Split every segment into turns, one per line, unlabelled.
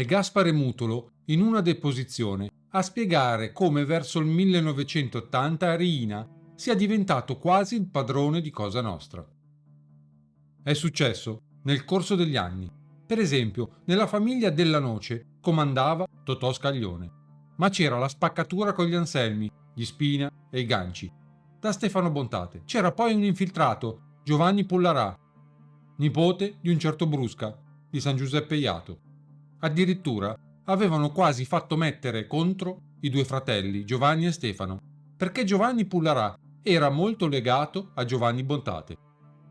È Gaspare Mutolo in una deposizione a spiegare come verso il 1980 Riina sia diventato quasi il padrone di Cosa Nostra. È successo nel corso degli anni. Per esempio, nella famiglia Della Noce comandava Totò Scaglione, ma c'era la spaccatura con gli Anselmi, gli Spina e i Ganci. Da Stefano Bontate c'era poi un infiltrato, Giovanni Pullarà, nipote di un certo Brusca, di San Giuseppe Iato. Addirittura avevano quasi fatto mettere contro i due fratelli, Giovanni e Stefano, perché Giovanni Pullarà era molto legato a Giovanni Bontate.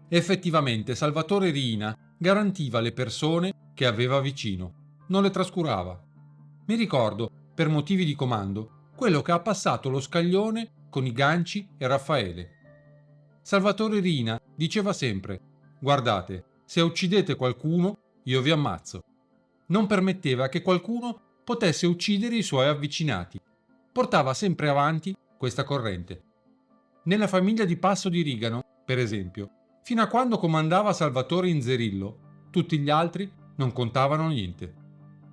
Effettivamente Salvatore Riina garantiva le persone che aveva vicino, non le trascurava. Mi ricordo, per motivi di comando, quello che ha passato lo Scaglione con i Ganci e Raffaele. Salvatore Riina diceva sempre: guardate, se uccidete qualcuno, io vi ammazzo. Non permetteva che qualcuno potesse uccidere i suoi avvicinati. Portava sempre avanti questa corrente. Nella famiglia di Passo di Rigano, per esempio, fino a quando comandava Salvatore Inzerillo, tutti gli altri non contavano niente.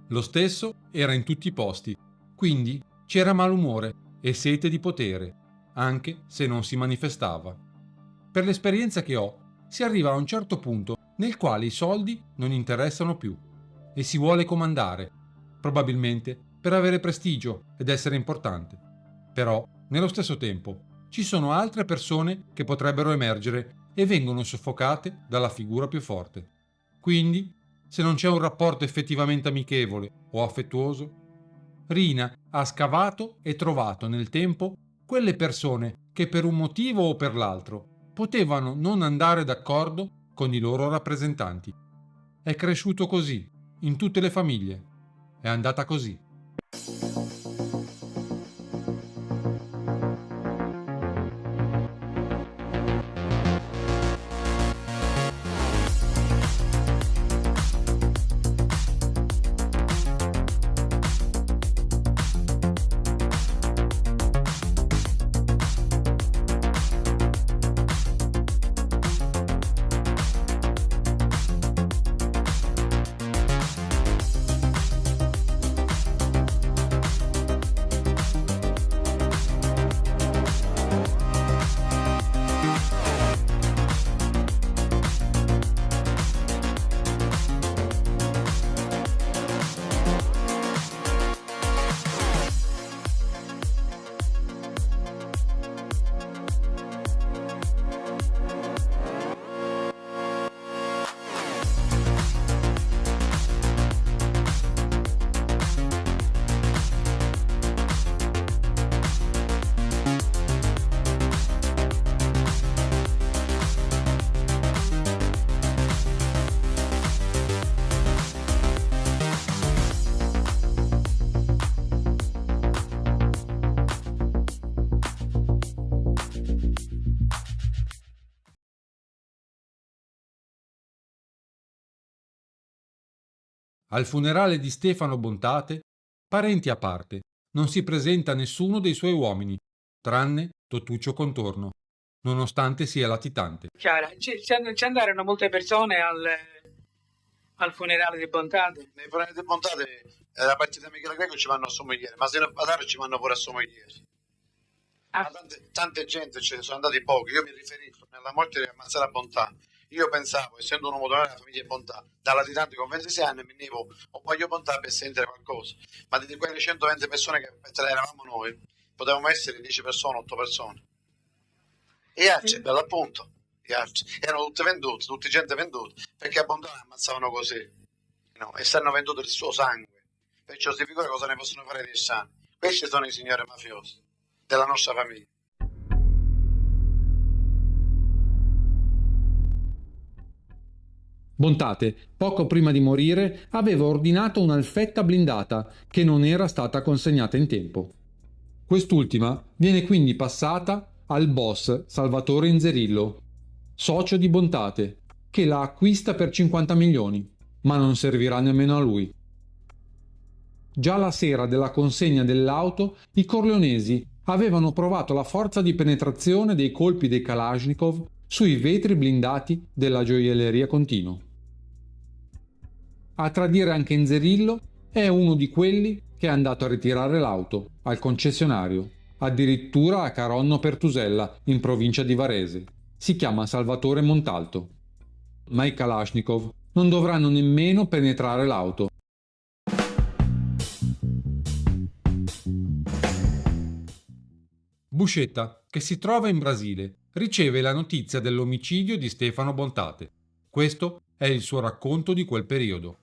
Lo stesso era in tutti i posti, quindi c'era malumore e sete di potere, anche se non si manifestava. Per l'esperienza che ho, si arriva a un certo punto nel quale i soldi non interessano più e si vuole comandare, probabilmente per avere prestigio ed essere importante. Però, nello stesso tempo, ci sono altre persone che potrebbero emergere e vengono soffocate dalla figura più forte. Quindi, se non c'è un rapporto effettivamente amichevole o affettuoso, Riina ha scavato e trovato nel tempo quelle persone che per un motivo o per l'altro potevano non andare d'accordo con i loro rappresentanti. È cresciuto così, in tutte le famiglie. È andata così. Al funerale di Stefano Bontate, parenti a parte, non si presenta nessuno dei suoi uomini, tranne Totuccio Contorno, nonostante sia latitante.
Chiara, ci andarono molte persone al funerale di Bontate.
Nei funerali di Bontate la partita Michele Greco ci vanno a somigliare, ma se non Padaro ci vanno pure a somigliare.
Ah.
Tante gente ce ne sono andati pochi. Io mi riferisco nella morte di Ammazzara Bontà. Io pensavo, essendo un uomo della famiglia Bontà, da latitante con 26 anni, mi dicevo, o voglio Bontà per sentire qualcosa. Ma di quelle 120 persone che eravamo noi, potevamo essere 10 persone, 8 persone. E Arci, bello appunto, erano tutti venduti, tutti gente venduta, perché a Bontà ammazzavano così, no? E stanno venduto il suo sangue. Perciò si figura cosa ne possono fare dei sani. Questi sono i signori mafiosi della nostra famiglia.
Bontate, poco prima di morire, aveva ordinato un'alfetta blindata che non era stata consegnata in tempo. Quest'ultima viene quindi passata al boss Salvatore Inzerillo, socio di Bontate, che la acquista per 50 milioni, ma non servirà nemmeno a lui. Già la sera della consegna dell'auto, i corleonesi avevano provato la forza di penetrazione dei colpi dei Kalashnikov sui vetri blindati della gioielleria Continuo. A tradire anche Inzerillo è uno di quelli che è andato a ritirare l'auto al concessionario, addirittura a Caronno Pertusella, in provincia di Varese. Si chiama Salvatore Montalto. Ma i Kalashnikov non dovranno nemmeno penetrare l'auto. Buscetta, che si trova in Brasile, riceve la notizia dell'omicidio di Stefano Bontate. Questo è il suo racconto di quel periodo.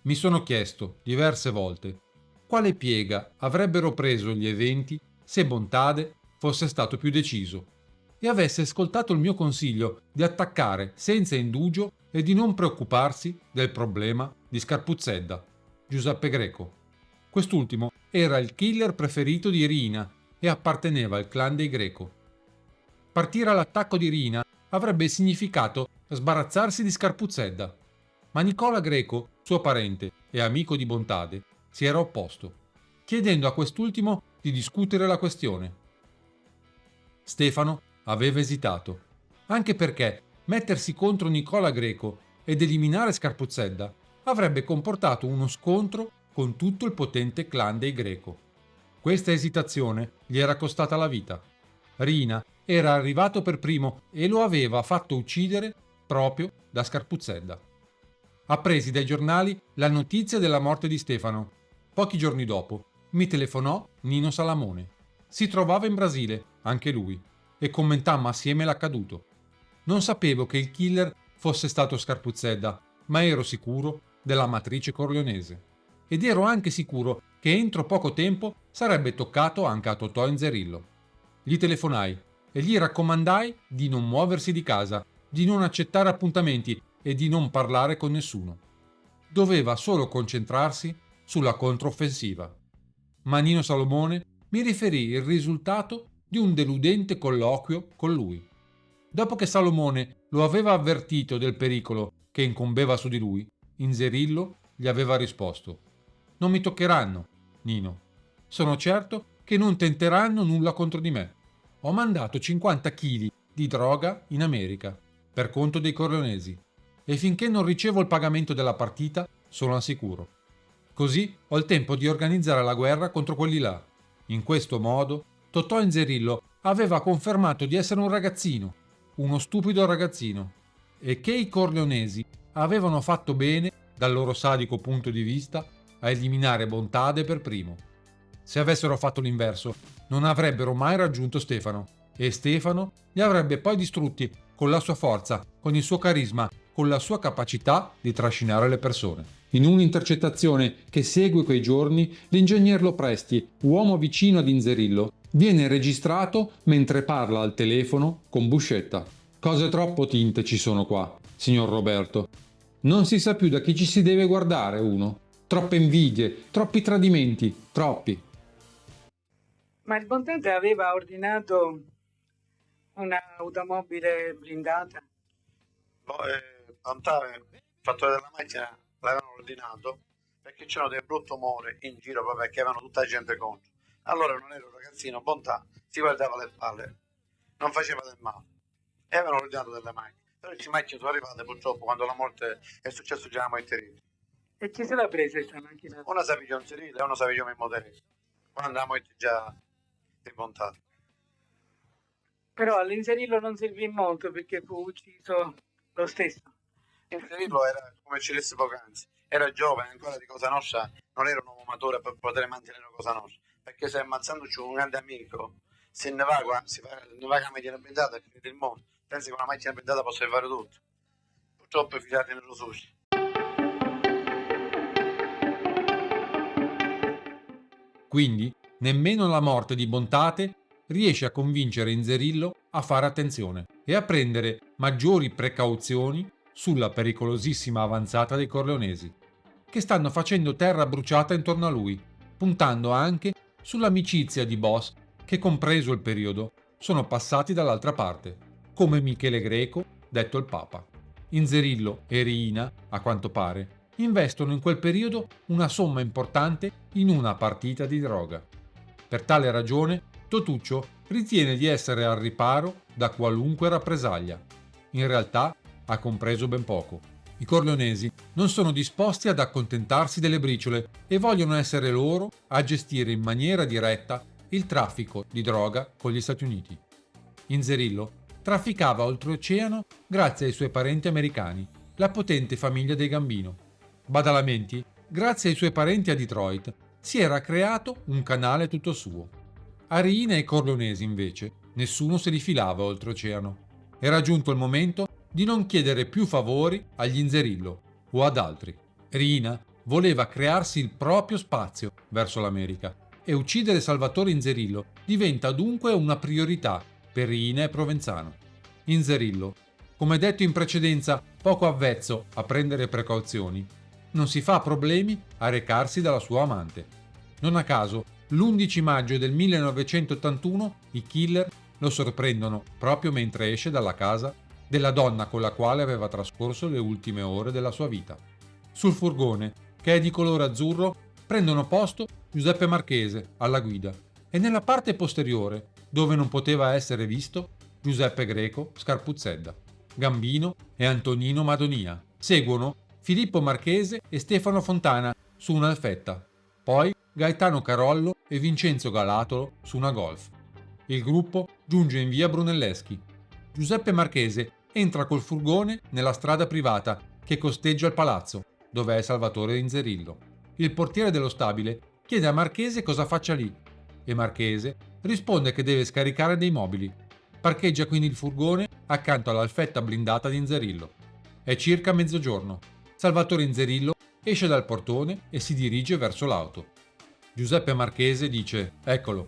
Mi sono chiesto diverse volte quale piega avrebbero preso gli eventi se Bontade fosse stato più deciso e avesse ascoltato il mio consiglio di attaccare senza indugio e di non preoccuparsi del problema di Scarpuzzedda, Giuseppe Greco. Quest'ultimo era il killer preferito di Rina e apparteneva al clan dei Greco. Partire all'attacco di Rina avrebbe significato sbarazzarsi di Scarpuzzedda, ma Nicola Greco, suo parente e amico di Bontade, si era opposto, chiedendo a quest'ultimo di discutere la questione. Stefano aveva esitato, anche perché mettersi contro Nicola Greco ed eliminare Scarpuzzedda avrebbe comportato uno scontro con tutto il potente clan dei Greco. Questa esitazione gli era costata la vita. Rina era arrivato per primo e lo aveva fatto uccidere proprio da Scarpuzzedda. Appresi dai giornali la notizia della morte di Stefano. Pochi giorni dopo mi telefonò Nino Salamone. Si trovava in Brasile, anche lui, e commentammo assieme l'accaduto. Non sapevo che il killer fosse stato Scarpuzzedda, ma ero sicuro della matrice corleonese. Ed ero anche sicuro che entro poco tempo sarebbe toccato anche a Totò Inzerillo. Gli telefonai e gli raccomandai di non muoversi di casa, di non accettare appuntamenti e di non parlare con nessuno. Doveva solo concentrarsi sulla controffensiva. Ma Nino Salamone mi riferì il risultato di un deludente colloquio con lui. Dopo che Salomone lo aveva avvertito del pericolo che incombeva su di lui, Inzerillo gli aveva risposto: «Non mi toccheranno, Nino. Sono certo che non tenteranno nulla contro di me. Ho mandato 50 kg di droga in America, per conto dei corleonesi, e finché non ricevo il pagamento della partita sono al sicuro. Così ho il tempo di organizzare la guerra contro quelli là». In questo modo Totò Inzerillo aveva confermato di essere un ragazzino, uno stupido ragazzino, e che i corleonesi avevano fatto bene, dal loro sadico punto di vista, a eliminare Bontade per primo. Se avessero fatto l'inverso, non avrebbero mai raggiunto Stefano, e Stefano li avrebbe poi distrutti con la sua forza, con il suo carisma, con la sua capacità di trascinare le persone. In un'intercettazione che segue quei giorni, l'ingegner Lopresti, uomo vicino ad Inzerillo, viene registrato mentre parla al telefono con Buscetta. Cose troppo tinte ci sono qua, signor Roberto. Non si sa più da chi ci si deve guardare uno. Troppe invidie, troppi tradimenti, troppi.
Ma il Bontate aveva ordinato un'automobile blindata?
Il fattore della macchina l'avevano ordinato perché c'erano dei brutto umore in giro proprio perché avevano tutta la gente contro. Allora non era un ragazzino, Bontà, si guardava le palle, non faceva del male e avevano ordinato delle macchine. Però queste macchine sono arrivate purtroppo quando la morte è successo già a Moitterini.
E chi se l'ha presa questa macchina?
Una sa pigliò in Cirile e una sa pigliò in Moterese. Quando la morte già è Bontà.
Però all'Inzerillo non servì molto perché fu ucciso lo stesso.
Inzerillo era, come ci disse poc'anzi, era giovane, ancora di Cosa Nostra, non era un uomo maturo per poter mantenere Cosa Nostra, perché se ammazzandoci un grande amico, se ne va con la macchina blindata e finito il mondo, pensi che una macchina blindata possa fare tutto. Purtroppo i filati nello sushi.
Quindi, nemmeno la morte di Bontate riesce a convincere Inzerillo a fare attenzione e a prendere maggiori precauzioni sulla pericolosissima avanzata dei corleonesi, che stanno facendo terra bruciata intorno a lui, puntando anche sull'amicizia di boss che, compreso il periodo, sono passati dall'altra parte, come Michele Greco, detto il Papa. Inzerillo e Riina, a quanto pare, investono in quel periodo una somma importante in una partita di droga. Per tale ragione, Totuccio ritiene di essere al riparo da qualunque rappresaglia. In realtà ha compreso ben poco. I corleonesi non sono disposti ad accontentarsi delle briciole e vogliono essere loro a gestire in maniera diretta il traffico di droga con gli Stati Uniti. Inzerillo trafficava oltreoceano grazie ai suoi parenti americani, la potente famiglia dei Gambino. Badalamenti, grazie ai suoi parenti a Detroit, si era creato un canale tutto suo. A Riina e ai corleonesi, invece, nessuno se li filava oltreoceano. Era giunto il momento di non chiedere più favori agli Inzerillo o ad altri. Riina voleva crearsi il proprio spazio verso l'America e uccidere Salvatore Inzerillo diventa dunque una priorità per Riina e Provenzano. Inzerillo, come detto in precedenza, poco avvezzo a prendere precauzioni, non si fa problemi a recarsi dalla sua amante. Non a caso, l'11 maggio del 1981 i killer lo sorprendono proprio mentre esce dalla casa della donna con la quale aveva trascorso le ultime ore della sua vita. Sul furgone, che è di colore azzurro, prendono posto Giuseppe Marchese alla guida e nella parte posteriore, dove non poteva essere visto, Giuseppe Greco Scarpuzzedda, Gambino e Antonino Madonia. Seguono Filippo Marchese e Stefano Fontana su una Alfetta, poi Gaetano Carollo e Vincenzo Galatolo su una Golf. Il gruppo giunge in via Brunelleschi. Giuseppe Marchese entra col furgone nella strada privata che costeggia il palazzo, dove è Salvatore Inzerillo. Il portiere dello stabile chiede a Marchese cosa faccia lì e Marchese risponde che deve scaricare dei mobili. Parcheggia quindi il furgone accanto all'Alfetta blindata di Inzerillo. È circa mezzogiorno. Salvatore Inzerillo esce dal portone e si dirige verso l'auto. Giuseppe Marchese dice «Eccolo».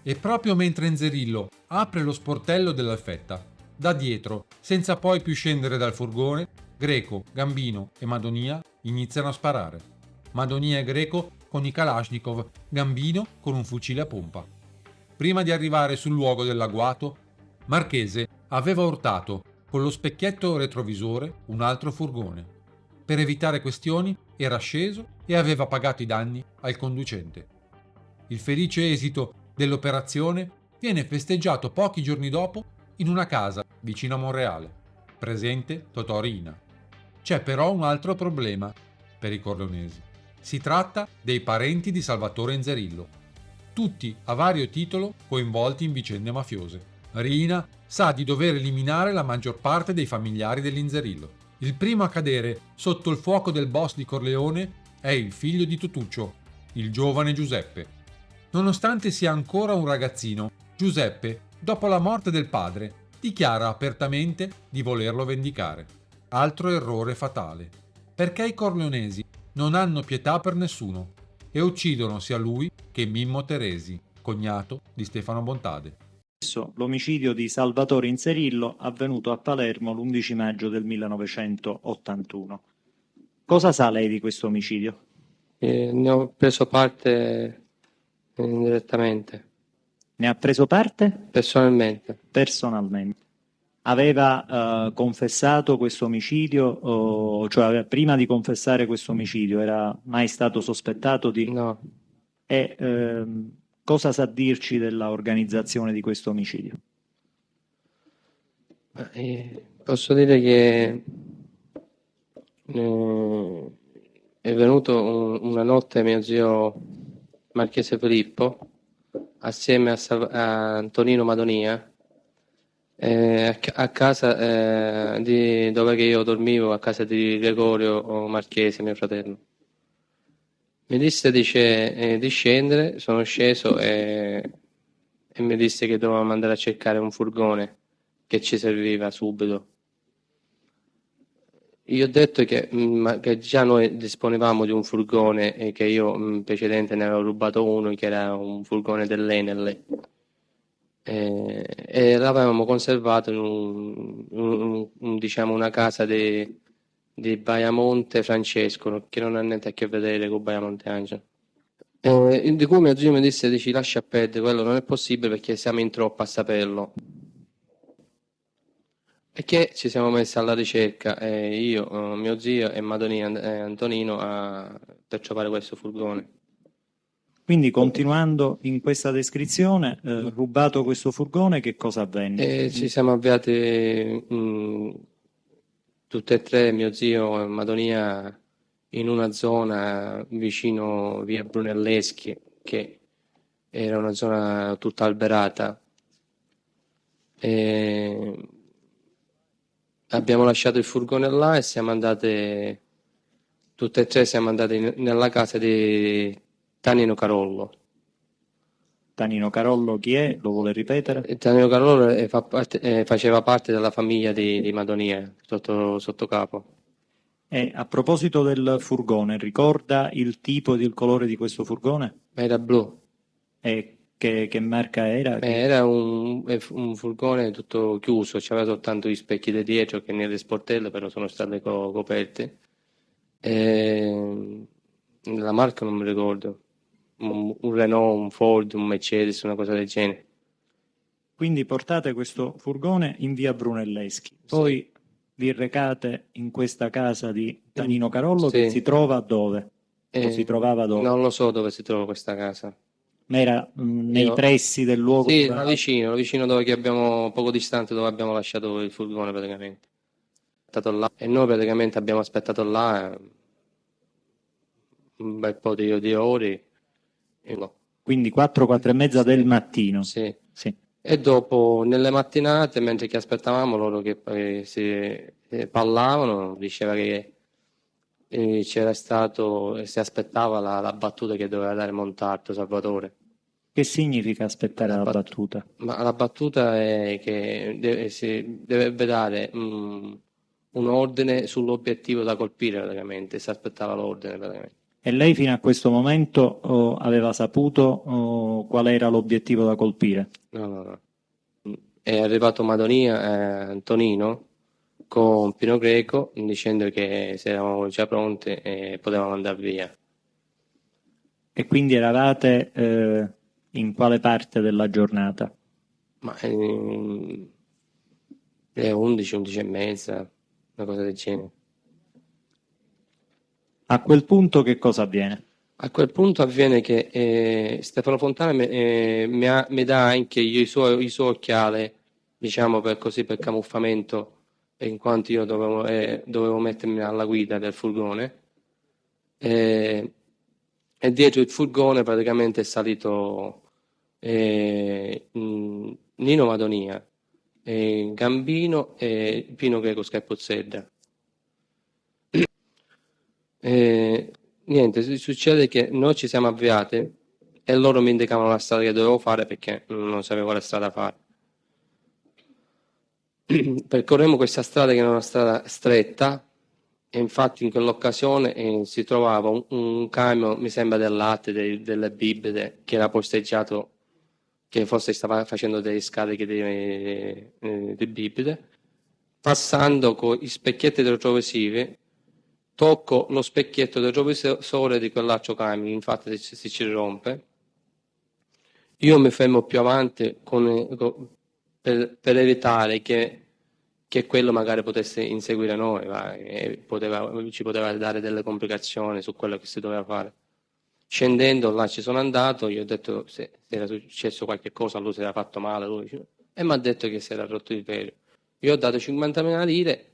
E proprio mentre Inzerillo apre lo sportello dell'Alfetta, da dietro, senza poi più scendere dal furgone, Greco, Gambino e Madonia iniziano a sparare. Madonia e Greco con i Kalashnikov, Gambino con un fucile a pompa. Prima di arrivare sul luogo dell'agguato, Marchese aveva urtato con lo specchietto retrovisore un altro furgone. Per evitare questioni era sceso e aveva pagato i danni al conducente. Il felice esito dell'operazione viene festeggiato pochi giorni dopo in una casa vicino a Monreale, presente Totò Riina. C'è però un altro problema per i corleonesi. Si tratta dei parenti di Salvatore Inzerillo, tutti a vario titolo coinvolti in vicende mafiose. Riina sa di dover eliminare la maggior parte dei familiari dell'Inzerillo. Il primo a cadere sotto il fuoco del boss di Corleone è il figlio di Totuccio, il giovane Giuseppe. Nonostante sia ancora un ragazzino, Giuseppe, dopo la morte del padre, dichiara apertamente di volerlo vendicare. Altro errore fatale, perché i corleonesi non hanno pietà per nessuno e uccidono sia lui che Mimmo Teresi, cognato di Stefano Bontade.
L'omicidio di Salvatore Inzerillo avvenuto a Palermo l'11 maggio del 1981. Cosa sa lei di questo omicidio?
Ne ho preso parte indirettamente.
Ne ha preso parte?
Personalmente.
Personalmente. Aveva confessato questo omicidio, cioè prima di confessare questo omicidio era mai stato sospettato di...
No.
E cosa sa dirci della organizzazione di questo omicidio?
Posso dire che è venuto una notte mio zio Marchese Filippo assieme a Antonino Madonia a casa dove che io dormivo, a casa di Gregorio Marchese, mio fratello. Mi disse di scendere, sono sceso e mi disse che dovevamo andare a cercare un furgone che ci serviva subito. Io ho detto che già noi disponevamo di un furgone e che io in precedenza ne avevo rubato uno, che era un furgone dell'Enel. E l'avevamo conservato in diciamo una casa di Baiamonte Francesco, che non ha niente a che vedere con Baiamonte Angelo. Di cui mio zio mi disse: dici, lascia perdere, quello non è possibile perché siamo in troppo a saperlo. E che ci siamo messi alla ricerca, io, mio zio e Madonia e Antonino per trovare questo furgone.
Quindi, continuando in questa descrizione, rubato questo furgone, che cosa avvenne?
Ci siamo avviati tutte e tre, mio zio e Madonia, in una zona vicino via Brunelleschi, che era una zona tutta alberata. E abbiamo lasciato il furgone là e siamo andati, tutte e tre siamo andati nella casa di Tanino Carollo.
Tanino Carollo chi è? Lo vuole ripetere?
Tanino Carollo faceva parte della famiglia di Madonia, sotto capo.
E a proposito del furgone, ricorda il tipo ed il colore di questo furgone?
Era blu.
E che marca era?
Era un furgone tutto chiuso, c'aveva soltanto gli specchi di dietro che nelle sportelle però sono state coperte. La marca non mi ricordo, un Renault, un Ford, un Mercedes, una cosa del genere.
Quindi portate questo furgone in via Brunelleschi, poi vi recate in questa casa di Tanino Carollo che si trova dove? O si trovava dove?
Non lo so dove si trova questa casa.
Ma era nei pressi del luogo?
Sì, vicino dove che abbiamo, poco distante dove abbiamo lasciato il furgone praticamente. Là, e noi praticamente abbiamo aspettato là un bel po' di ore.
Quindi 4 e mezza del mattino?
Sì.
Sì.
E dopo, nelle mattinate, mentre che aspettavamo loro che si parlavano, diceva che c'era stato, si aspettava la battuta che doveva dare Montalto, Salvatore.
Che significa aspettare la battuta?
Ma la battuta è che si dovrebbe dare un ordine sull'obiettivo da colpire praticamente, si aspettava l'ordine praticamente.
E lei fino a questo momento aveva saputo qual era l'obiettivo da colpire?
No. È arrivato Madonia, Antonino, con Pino Greco, dicendo che se eravamo già pronti e potevamo andare via.
E quindi eravate in quale parte della giornata?
Ma le 11, 11 e mezza, una cosa del genere.
A quel punto che cosa avviene?
A quel punto avviene che Stefano Fontana mi dà anche i suoi occhiali, diciamo per camuffamento, in quanto io dovevo mettermi alla guida del furgone. E dietro il furgone praticamente è salito Nino Madonia, Gambino e Pino Greco Scarpozzedda. Niente, succede che noi ci siamo avviati e loro mi indicavano la strada che dovevo fare perché non sapevo quale strada fare. Percorremmo questa strada che era una strada stretta e infatti in quell'occasione si trovava un camion, mi sembra del latte, delle bibite, che era posteggiato, che forse stava facendo delle scariche di bibite, passando con i specchietti retrovisivi. Tocco lo specchietto del retrovisore di quell'altro camion, infatti si ci rompe. Io mi fermo più avanti per evitare che quello magari potesse inseguire noi e ci poteva dare delle complicazioni su quello che si doveva fare. Scendendo là ci sono andato, gli ho detto se era successo qualche cosa, lui si era fatto male, e mi ha detto che si era rotto il pelo. Io ho dato 50.000 lire.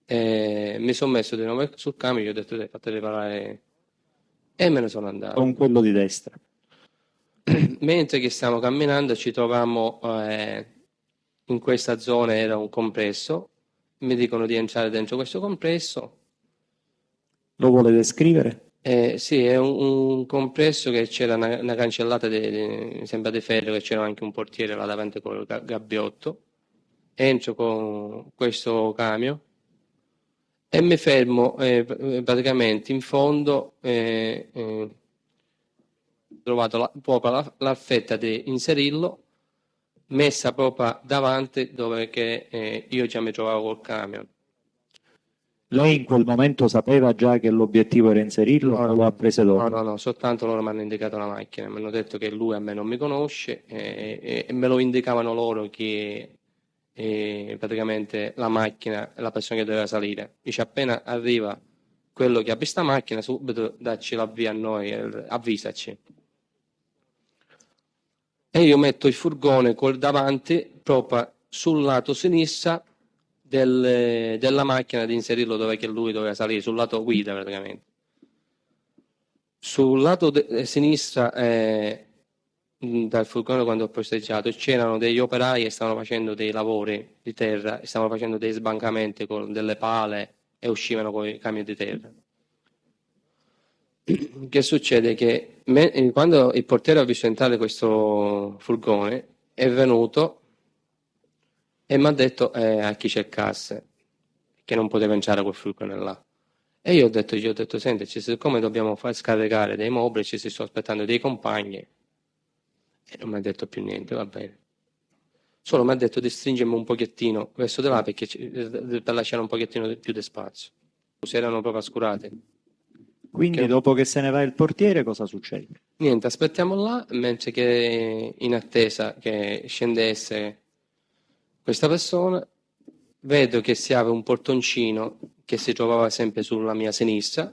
Mi sono messo di nuovo sul camion, gli ho detto fate riparare e me ne sono andato.
Con quello di destra.
Mentre che stiamo camminando ci trovammo in questa zona, era un compresso, mi dicono di entrare dentro questo compresso.
Lo vuole descrivere?
Sì, è un compresso che c'era una cancellata mi sembra di ferro, che c'era anche un portiere là davanti con il gabbiotto. Entro con questo camion e mi fermo praticamente in fondo, ho trovato proprio l'affetta di inserirlo, messa proprio davanti dove che io già mi trovavo col camion.
Lei in quel momento sapeva già che l'obiettivo era inserirlo o lo ha preso dopo?
No, soltanto loro mi hanno indicato la macchina, mi hanno detto che lui a me non mi conosce e me lo indicavano loro che praticamente la macchina è la persona che doveva salire. Dice appena arriva quello che ha visto la macchina subito dacci l'avvio a noi, avvisaci. E io metto il furgone col davanti proprio sul lato sinistra della macchina, di inserirlo dove che lui doveva salire, sul lato guida praticamente. Sul lato sinistra dal furgone, quando ho posteggiato, c'erano degli operai che stavano facendo dei lavori di terra, stavano facendo dei sbancamenti con delle pale e uscivano con i camion di terra. Che succede? Che quando il portiere ha visto entrare questo furgone, è venuto e mi ha detto a chi cercasse, che non poteva entrare quel furgone là. E io ho detto, senti, siccome dobbiamo far scaricare dei mobili, ci si sto aspettando dei compagni, e non mi ha detto più niente, va bene. Solo mi ha detto di stringermi un pochettino verso di là per lasciare un pochettino più di spazio. Si erano proprio ascurati.
Quindi dopo che se ne va il portiere cosa succede?
Niente, aspettiamo là, mentre che in attesa che scendesse questa persona, vedo che si apre un portoncino che si trovava sempre sulla mia sinistra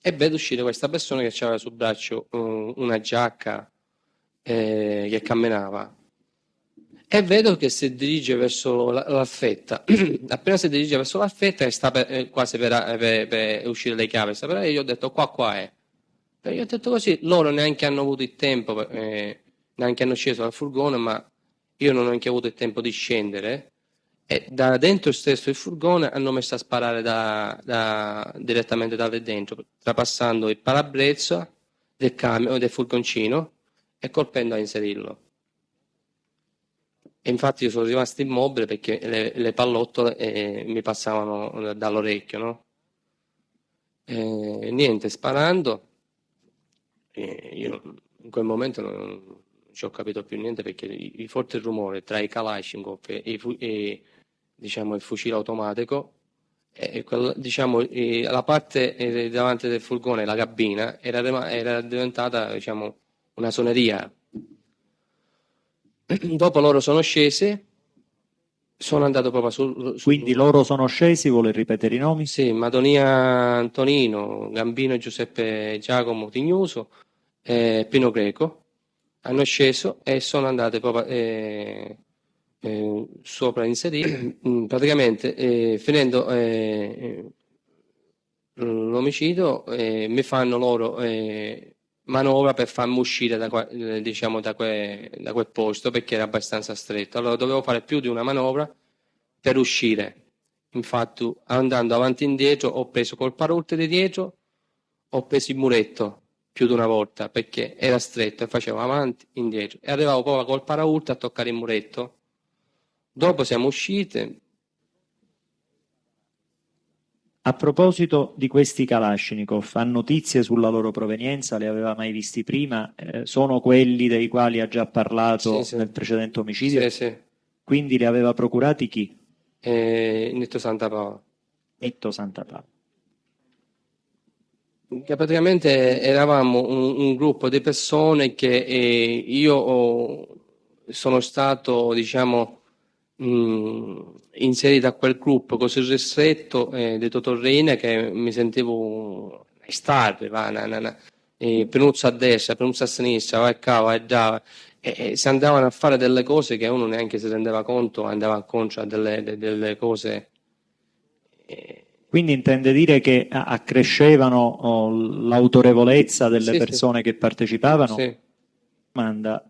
e vedo uscire questa persona che aveva sul braccio una giacca che camminava. E vedo che si dirige verso l'affetta. Appena si dirige verso l'affetta e sta quasi per uscire le chiavi. E io ho detto qua è. E io ho detto così, loro neanche hanno avuto il tempo, neanche hanno sceso dal furgone, ma io non ho neanche avuto il tempo di scendere. E da dentro stesso il furgone hanno messo a sparare direttamente da dentro, trapassando il parabrezza del camion, del furgoncino e colpendo a inserirlo. E infatti io sono rimasto immobile perché le pallottole mi passavano dall'orecchio, no? Niente, sparando, io in quel momento non ci ho capito più niente perché il forte rumore tra i Kalashnikov e diciamo, il fucile automatico, diciamo, la parte davanti del furgone, la cabina, era diventata diciamo, una suoneria. Dopo loro sono scesi, sono andato proprio sul...
Quindi loro sono scesi, vuole ripetere i nomi?
Sì, Madonia Antonino, Gambino Giuseppe Giacomo Tignuso e Pino Greco hanno sceso e sono andati proprio sopra inserire, praticamente finendo l'omicidio mi fanno loro manovra per farmi uscire diciamo, da quel posto perché era abbastanza stretto. Allora dovevo fare più di una manovra per uscire. Infatti, andando avanti e indietro, ho preso col paraurti di dietro, ho preso il muretto più di una volta perché era stretto e facevo avanti e indietro. E arrivavo poi col paraurti a toccare il muretto. Dopo siamo usciti.
A proposito di questi Kalashnikov, ha notizie sulla loro provenienza? Li aveva mai visti prima? Sono quelli dei quali ha già parlato
Sì.
nel precedente omicidio?
Sì.
Quindi li aveva procurati chi?
Netto Santa Paola.
Netto Santa Paola.
Che praticamente eravamo un gruppo di persone che io sono stato, diciamo, inserito a quel gruppo così ristretto di Totorrina che mi sentivo penuzza a destra, penuzza a sinistra, vai qua, vai là, e si andavano a fare delle cose che uno neanche si rendeva conto, andava incontro a delle cose.
Quindi intende dire che accrescevano l'autorevolezza delle persone che partecipavano?
Sì.
Domanda,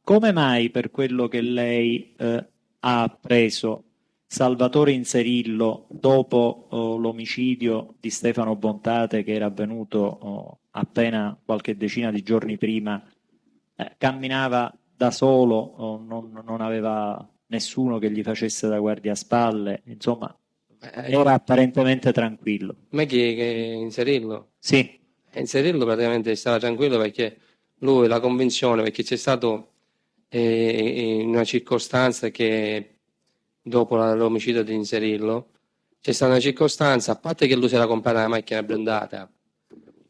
come mai per quello che lei ha appreso Salvatore Inserillo dopo l'omicidio di Stefano Bontate che era avvenuto appena qualche decina di giorni prima, camminava da solo, non aveva nessuno che gli facesse da guardiaspalle, insomma era apparentemente tranquillo.
Ma che Inserillo?
Sì.
Inserirlo praticamente stava tranquillo perché lui la convinzione, perché c'è stato in una circostanza che dopo l'omicidio di Inserirlo c'è stata una circostanza, a parte che lui si era comprato una macchina blindata,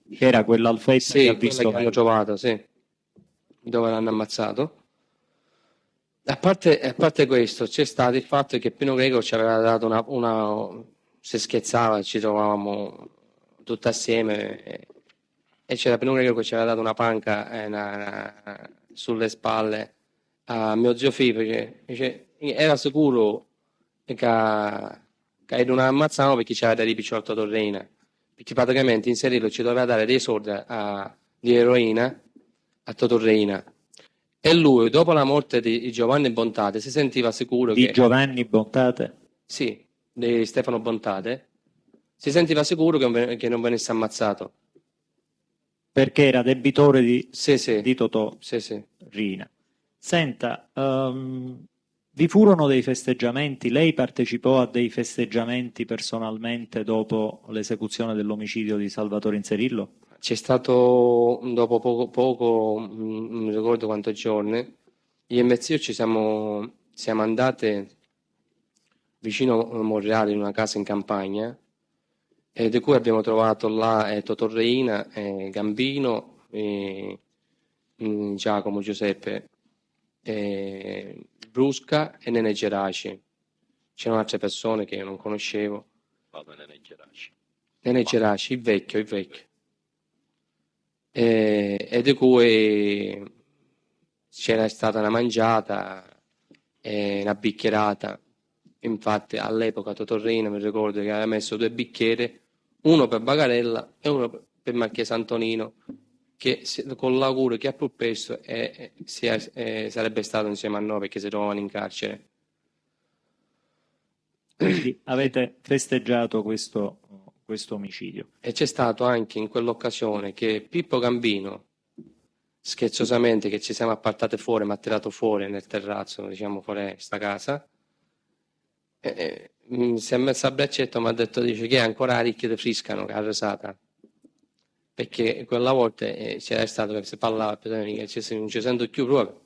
che era quella Alfetta che ha visto
che hanno trovato, sì, dove l'hanno ammazzato. A parte questo, c'è stato il fatto che Pino Greco ci aveva dato una si scherzava, ci trovavamo tutti assieme e c'era Pino Greco che ci aveva dato una panca sulle spalle a mio zio Fife, che era sicuro che non ammazzavano perché c'era dei ripicciotto Torreina, perché praticamente in Serillo ci doveva dare dei soldi di eroina a Torreina. E lui, dopo la morte di Giovanni Bontate, si sentiva sicuro
Di
che...
Giovanni Bontate?
Sì, di Stefano Bontate, si sentiva sicuro che non venisse ammazzato.
Perché era debitore di
Sì.
Totò
Sì.
Riina. Senta, vi furono dei festeggiamenti? Lei partecipò a dei festeggiamenti personalmente dopo l'esecuzione dell'omicidio di Salvatore Inzerillo?
C'è stato, dopo poco, non mi ricordo quanti giorni, io e mio zio ci siamo andate vicino a Monreale in una casa in campagna, di cui abbiamo trovato là Totò Reina, Gambino, Giacomo Giuseppe, Brusca e Nene Geraci. C'erano altre persone che io non conoscevo. Nene Geraci, il vecchio. E di cui c'era stata una mangiata e una bicchierata. Infatti all'epoca Totò Reina mi ricordo che aveva messo 2 bicchieri, uno per Bagarella e uno per Marchese Antonino, che con l'augurio che a più presto sarebbe stato insieme a noi perché si trovavano in carcere.
Quindi avete festeggiato questo omicidio.
E c'è stato anche in quell'occasione che Pippo Gambino, scherzosamente, che ci siamo appartate fuori, mi ha tirato fuori nel terrazzo, diciamo fuori sta casa, si è messo a braccetto e mi ha detto, dice, che è ancora ricchi di Friscano, che ha resata. Perché quella volta c'era stato che si parlava, che non ci sento più proprio.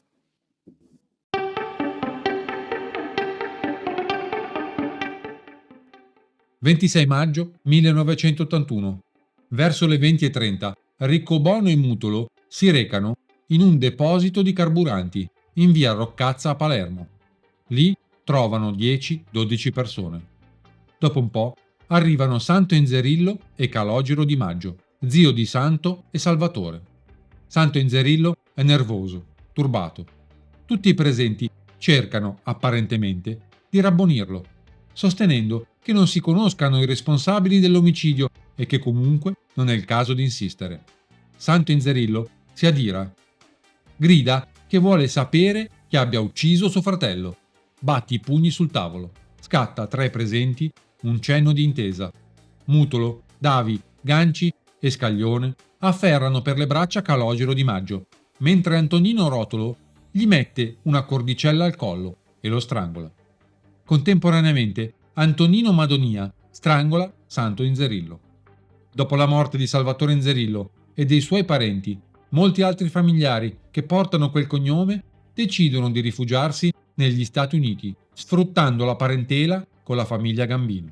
«26 maggio 1981. Verso le 20:30, Riccobono e Mutolo si recano in un deposito di carburanti in via Roccazza a Palermo. Lì trovano 10-12 persone. Dopo un po' arrivano Santo Inzerillo e Calogero Di Maggio, zio di Santo e Salvatore. Santo Inzerillo è nervoso, turbato. Tutti i presenti cercano, apparentemente, di rabbonirlo, sostenendo che non si conoscano i responsabili dell'omicidio e che comunque non è il caso di insistere. Santo Inzerillo si adira. Grida che vuole sapere chi abbia ucciso suo fratello. Batti i pugni sul tavolo. Scatta tra i presenti un cenno di intesa. Mutolo, Davi, Ganci e Scaglione afferrano per le braccia Calogero Di Maggio, mentre Antonino Rotolo gli mette una cordicella al collo e lo strangola. Contemporaneamente Antonino Madonia strangola Santo Inzerillo. Dopo la morte di Salvatore Inzerillo e dei suoi parenti, molti altri familiari che portano quel cognome decidono di rifugiarsi negli Stati Uniti, sfruttando la parentela con la famiglia Gambino.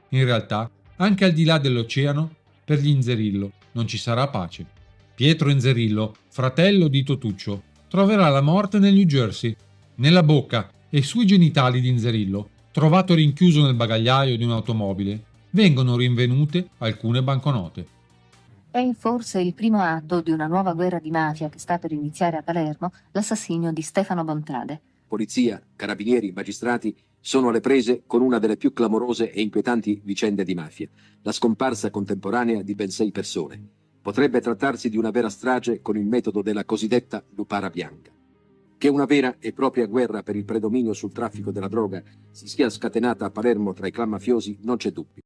In realtà, anche al di là dell'oceano, per gli Inzerillo non ci sarà pace. Pietro Inzerillo, fratello di Totuccio, troverà la morte nel New Jersey. Nella bocca e sui genitali di Inzerillo, trovato rinchiuso nel bagagliaio di un'automobile, vengono rinvenute alcune banconote.
È forse il primo atto di una nuova guerra di mafia che sta per iniziare a Palermo, l'assassinio di Stefano Bontade.
Polizia, carabinieri, magistrati sono alle prese con una delle più clamorose e inquietanti vicende di mafia, la scomparsa contemporanea di ben 6 persone. Potrebbe trattarsi di una vera strage con il metodo della cosiddetta lupara bianca. Che una vera e propria guerra per il predominio sul traffico della droga si sia scatenata a Palermo tra i clan mafiosi non c'è dubbio.